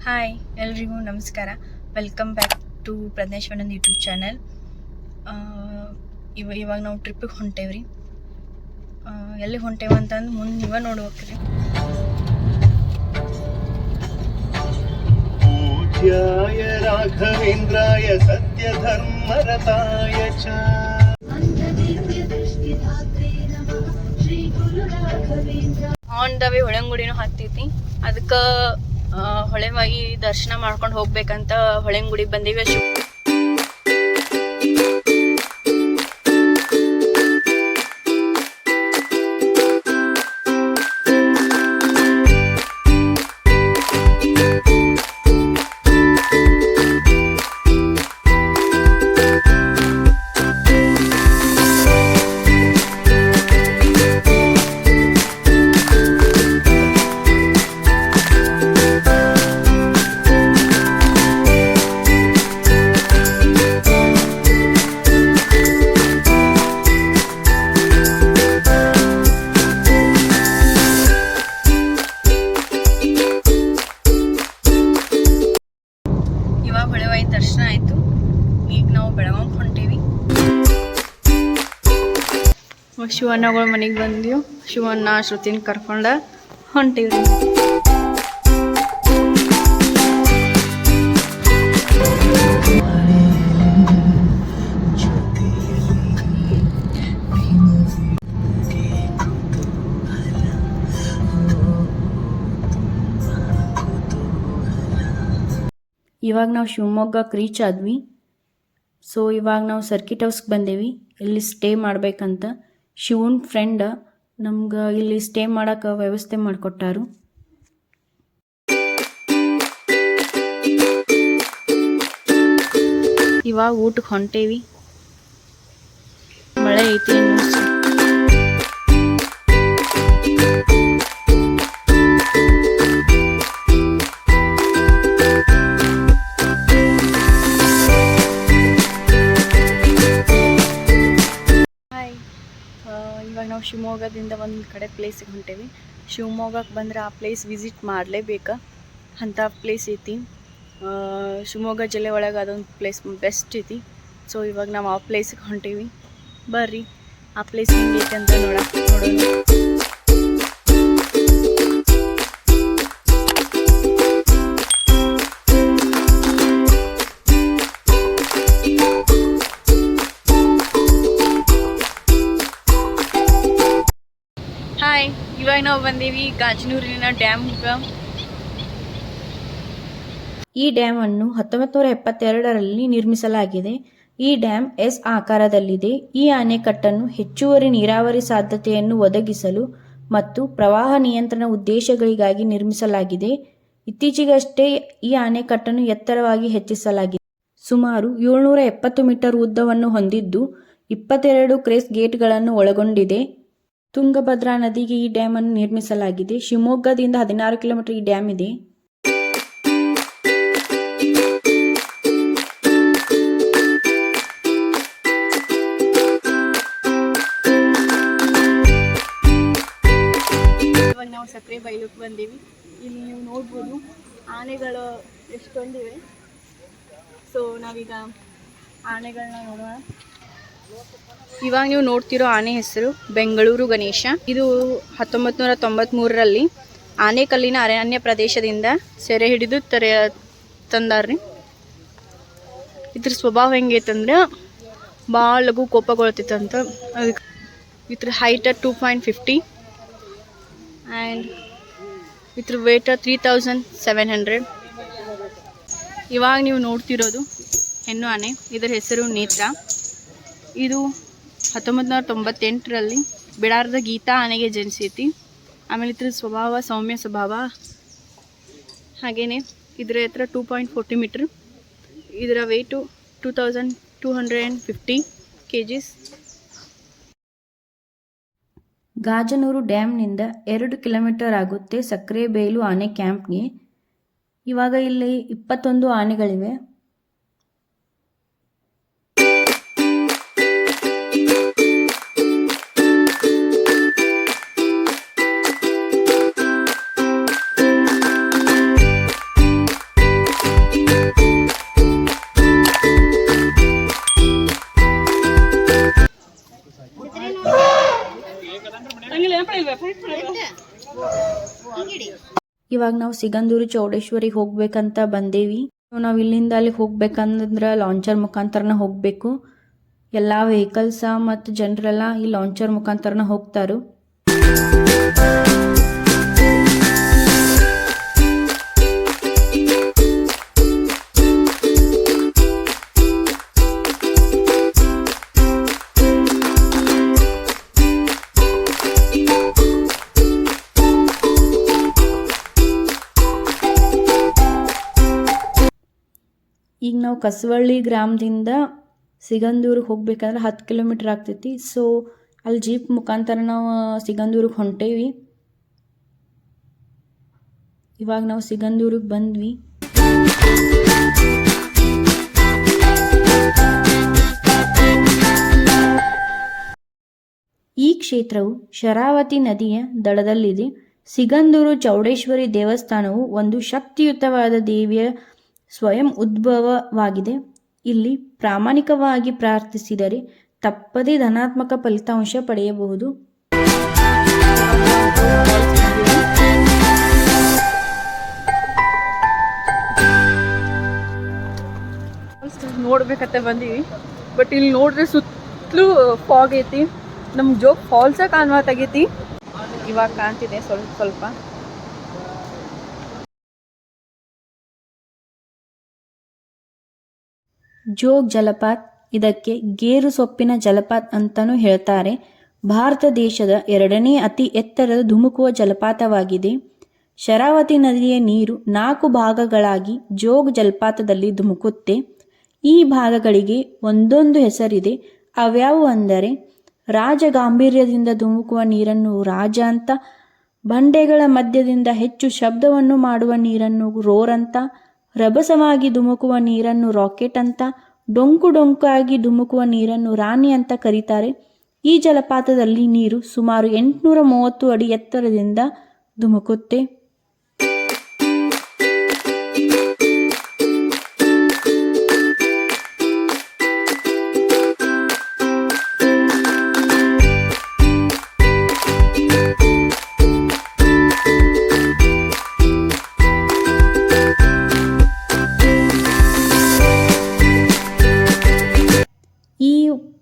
Hi ಎಲ್ರಿಗೂ ನಮಸ್ಕಾರ. Welcome back to Prajna Shivanand YouTube channel. ಇವಾಗ ನಾವು ಟ್ರಿಪ್ಪಿಗೆ ಹೊಂಟೇವ್ರಿ. ಎಲ್ಲಿಗೆ ಹೊಂಟೇವ ಅಂತಂದು ಮುಂದೆ ನೀವೇ ನೋಡ್ಬೇಕ್ರಿ. ಪೂಜ್ಯಾಯ ರಾಘವೇಂದ್ರಾಯ ಸತ್ಯ ಧರ್ಮರತಾಯ ಚ ಆನ್ ದ ವೇ ಹೊಳೆಂಗುಡಿನೂ ಹತ್ತೈತಿ. ಅದಕ್ಕೆ ಹೊಳೆವಾಗಿ ದರ್ಶನ ಮಾಡ್ಕೊಂಡು ಹೋಗ್ಬೇಕಂತ ಹೊಳೆಂಗುಡಿಗೆ ಬಂದೀವಿ. ಹೊಳೆವಾಯಿ ದರ್ಶನ ಆಯ್ತು. ಈಗ ನಾವು ಬೆಳಗಾವಿ ಹೊಂಟೇವಿ. ಶಿವಣ್ಣಗಳ ಮನೆಗೆ ಬಂದ್ವಿ. ಶಿವಣ್ಣ ಶ್ರುತಿನ ಕರ್ಕೊಂಡ ಹೊಂಟೇವ್ರಿ. ಇವಾಗ ನಾವು ಶಿವಮೊಗ್ಗಕ್ಕೆ ರೀಚ್ ಆದ್ವಿ. ಸೊ ಇವಾಗ ನಾವು ಸರ್ಕಿಟ್ ಹೌಸ್ಗೆ ಬಂದೇವಿ. ಇಲ್ಲಿ ಸ್ಟೇ ಮಾಡ್ಬೇಕಂತ ಶಿವನ್ ಫ್ರೆಂಡ್ ನಮ್ಗೆ ಇಲ್ಲಿ ಸ್ಟೇ ಮಾಡೋಕೆ ವ್ಯವಸ್ಥೆ ಮಾಡಿಕೊಟ್ಟಾರು. ಇವಾಗ ಊಟಕ್ಕೆ ಹೊಂಟೇವಿ. ಮಳೆ ಐತಿ. ಇವಾಗ ನಾವು ಶಿವಮೊಗ್ಗದಿಂದ ಒಂದು ಕಡೆ ಪ್ಲೇಸಿಗೆ ಹೊಂಟೇವಿ. ಶಿವಮೊಗ್ಗಕ್ಕೆ ಬಂದರೆ ಆ ಪ್ಲೇಸ್ ವಿಸಿಟ್ ಮಾಡಲೇಬೇಕು ಅಂಥ ಪ್ಲೇಸ್ ಐತಿ. ಶಿವಮೊಗ್ಗ ಜಿಲ್ಲೆ ಒಳಗೆ ಅದೊಂದು ಪ್ಲೇಸ್ ಬೆಸ್ಟ್ ಐತಿ. ಸೊ ಇವಾಗ ನಾವು ಆ ಪ್ಲೇಸಿಗೆ ಹೊಂಟೇವಿ. ಬರ್ರಿ ಆ ಪ್ಲೇಸ್ ಹೆಂಗೈತೆ ಅಂತ ನೋಡೋಣ. ಹಾಯ್, ಇವಾಗ ನಾವು ಬಂದೀವಿ ಗಾಜನೂರಿನ ಡ್ಯಾಮ್ಗೆ. ಈ ಡ್ಯಾಮ್ ಅನ್ನು 1972ರಲ್ಲಿ ನಿರ್ಮಿಸಲಾಗಿದೆ. ಈ ಡ್ಯಾಮ್ ಎಸ್ ಆಕಾರದಲ್ಲಿದೆ. ಈ ಅಣೆಕಟ್ಟನ್ನು ಹೆಚ್ಚುವರಿ ನೀರಾವರಿ ಸಾಧ್ಯತೆಯನ್ನು ಒದಗಿಸಲು ಮತ್ತು ಪ್ರವಾಹ ನಿಯಂತ್ರಣ ಉದ್ದೇಶಗಳಿಗಾಗಿ ನಿರ್ಮಿಸಲಾಗಿದೆ. ಇತ್ತೀಚೆಗಷ್ಟೇ ಈ ಅಣೆಕಟ್ಟನ್ನು ಎತ್ತರವಾಗಿ ಹೆಚ್ಚಿಸಲಾಗಿದೆ. ಸುಮಾರು 770 ಮೀಟರ್ ಉದ್ದವನ್ನು ಹೊಂದಿದ್ದು 22 ಕ್ರೇಸ್ ಗೇಟ್ಗಳನ್ನು ಒಳಗೊಂಡಿದೆ. ತುಂಗಭದ್ರಾ ನದಿಗೆ ಈ ಡ್ಯಾಮ್ ಅನ್ನು ನಿರ್ಮಿಸಲಾಗಿದೆ. ಶಿವಮೊಗ್ಗದಿಂದ 16 ಕಿಲೋಮೀಟರ್ ಈ ಡ್ಯಾಮ್ ಇದೆ. ಇವಾಗ ನಾವು ಸಕ್ರೆಬೈಲುಕ್ಕೆ ಬಂದೀವಿ. ಇಲ್ಲಿ ನೀವು ನೋಡ್ಬೋದು ಆನೆಗಳು ಎಷ್ಟೊಂದಿವೆ. ಸೊ ನಾವೀಗ ಆನೆಗಳನ್ನ ನೋಡೋಣ. ಇವಾಗ ನೀವು ನೋಡ್ತಿರೋ ಆನೆ ಹೆಸರು ಬೆಂಗಳೂರು ಗಣೇಶ. ಇದು 1993ರಲ್ಲಿ ಆನೆಕಲ್ಲಿನ ಅರಣ್ಯ ಪ್ರದೇಶದಿಂದ ಸೆರೆ ಹಿಡಿದು ತಂದಾರ್ರಿ. ಇದ್ರ ಸ್ವಭಾವ ಹೆಂಗೈತಂದ್ರೆ ಭಾಳ ಲಘು ಕೋಪಗೊಳ್ತಿತ್ತಂತ. ಅದಕ್ಕೆ ಇದ್ರ ಹೈಟ್ 2.50 ಆ್ಯಂಡ್ ಇದ್ರ ವೇಟ್ 3700. ಇವಾಗ ನೀವು ನೋಡ್ತಿರೋದು ಹೆಣ್ಣು ಆನೆ. ಇದರ ಹೆಸರು ನೇತ್ರ. ಇದು 1998ರಲ್ಲಿ ಬಿಡಾರದ ಗೀತಾ ಆನೆಗೆ ಜನಿಸೈತಿ. ಆಮೇಲೆ ಇದ್ರ ಸ್ವಭಾವ ಸೌಮ್ಯ ಸ್ವಭಾವ. ಹಾಗೆಯೇ ಇದರ ಎತ್ತರ 2.40 ಮೀಟ್ರ್. ಇದರ ವೆಯ್ಟು 2250 kgs. ಗಾಜನೂರು ಡ್ಯಾಮ್ನಿಂದ 2 ಕಿಲೋಮೀಟರ್ ಆಗುತ್ತೆ ಸಕ್ರೆಬೈಲು ಆನೆ ಕ್ಯಾಂಪ್ಗೆ. ಇವಾಗ ಇಲ್ಲಿ 21 ಆನೆಗಳಿವೆ. ಇವಾಗ ನಾವು ಸಿಗಂದೂರು ಚೌಡೇಶ್ವರಿಗೆ ಹೋಗ್ಬೇಕಂತ ಬಂದೇವಿ. ನಾವು ಇಲ್ಲಿಂದ ಅಲ್ಲಿಗೆ ಹೋಗ್ಬೇಕಂದ್ರೆ ಲಾಂಚರ್ ಮುಖಾಂತರನ ಹೋಗಬೇಕು. ಎಲ್ಲ ವೆಹಿಕಲ್ಸ ಮತ್ತು ಜನರೆಲ್ಲ ಈ ಲಾಂಚರ್ ಮುಖಾಂತರನ ಹೋಗ್ತಾರು. ಈಗ ನಾವು ಕಸವಳ್ಳಿ ಗ್ರಾಮದಿಂದ ಸಿಗಂದೂರಿಗೆ ಹೋಗ್ಬೇಕಂದ್ರೆ 10 ಕಿಲೋಮೀಟ್ರ್ ಆಗ್ತೈತಿ. ಸೊ ಅಲ್ಲಿ ಜೀಪ್ ಮುಖಾಂತರ ನಾವು ಸಿಗಂದೂರಿಗೆ ಹೊಂಟೇವಿ. ಇವಾಗ ನಾವು ಸಿಗಂದೂರಿಗೆ ಬಂದ್ವಿ. ಈ ಕ್ಷೇತ್ರವು ಶರಾವತಿ ನದಿಯ ದಡದಲ್ಲಿದೆ. ಸಿಗಂದೂರು ಚೌಡೇಶ್ವರಿ ದೇವಸ್ಥಾನವು ಒಂದು ಶಕ್ತಿಯುತವಾದ ದೇವಿಯ ಸ್ವಯಂ ಉದ್ಭವವಾಗಿದೆ. ಇಲ್ಲಿ ಪ್ರಾಮಾಣಿಕವಾಗಿ ಪ್ರಾರ್ಥಿಸಿದರೆ ತಪ್ಪದೇ ಧನಾತ್ಮಕ ಫಲಿತಾಂಶ ಪಡೆಯಬಹುದು. ನೋಡ್ಬೇಕಂತ ಬಂದೀವಿ. ಬಟ್ ಇಲ್ಲಿ ನೋಡ್ರೆ ಸುತ್ತಲೂ ಫಾಗ್ ಐತಿ. ನಮ್ಗೆ ಜೋಗ್ ಫಾಲ್ಸ ಕಾಣುವತ್ತಾಗೈತಿ. ಇವಾಗ ಕಾಣ್ತಿದೆ ಸ್ವಲ್ಪ. ಜೋಗ್ ಜಲಪಾತ್, ಇದಕ್ಕೆ ಗೇರು ಸೊಪ್ಪಿನ ಜಲಪಾತ್ ಅಂತಾನೂ ಹೇಳ್ತಾರೆ. ಭಾರತ ದೇಶದ 2ನೇ ಅತಿ ಎತ್ತರದ ಧುಮುಕುವ ಜಲಪಾತವಾಗಿದೆ. ಶರಾವತಿ ನದಿಯ ನೀರು 4 ಭಾಗಗಳಾಗಿ ಜೋಗ್ ಜಲಪಾತದಲ್ಲಿ ಧುಮುಕುತ್ತೆ. ಈ ಭಾಗಗಳಿಗೆ ಒಂದೊಂದು ಹೆಸರಿದೆ. ಅವ್ಯಾವು ಅಂದರೆ ರಾಜ ಗಾಂಭೀರ್ಯದಿಂದ ಧುಮುಕುವ ನೀರನ್ನು ರಾಜ ಅಂತ, ಬಂಡೆಗಳ ಮಧ್ಯದಿಂದ ಹೆಚ್ಚು ಶಬ್ದವನ್ನು ಮಾಡುವ ನೀರನ್ನು ರೋರ್ ಅಂತ, ರಭಸವಾಗಿ ಧುಮುಕುವ ನೀರನ್ನು ರಾಕೆಟ್ ಅಂತ, ಡೊಂಕಾಗಿ ಧುಮುಕುವ ನೀರನ್ನು ರಾಣಿ ಅಂತ ಕರೀತಾರೆ. ಈ ಜಲಪಾತದಲ್ಲಿ ನೀರು ಸುಮಾರು 830 ಅಡಿ ಎತ್ತರದಿಂದ ಧುಮುಕುತ್ತೆ.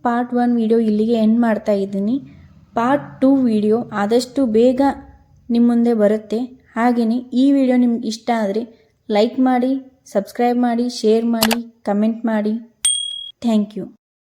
ಪಾರ್ಟ್ 1 ವಿಡಿಯೋ ಇಲ್ಲಿಗೆ ಎಂಡ್ ಮಾಡ್ತಾ ಇದ್ದೀನಿ. ಪಾರ್ಟ್ 2 ವಿಡಿಯೋ ಆದಷ್ಟು ಬೇಗ ನಿಮ್ಮ ಮುಂದೆ ಬರುತ್ತೆ. ಹಾಗೆಯೇ ಈ ವಿಡಿಯೋ ನಿಮ್ಗೆ ಇಷ್ಟ ಆದರೆ ಲೈಕ್ ಮಾಡಿ, ಸಬ್ಸ್ಕ್ರೈಬ್ ಮಾಡಿ, ಶೇರ್ ಮಾಡಿ, ಕಮೆಂಟ್ ಮಾಡಿ. Thank you.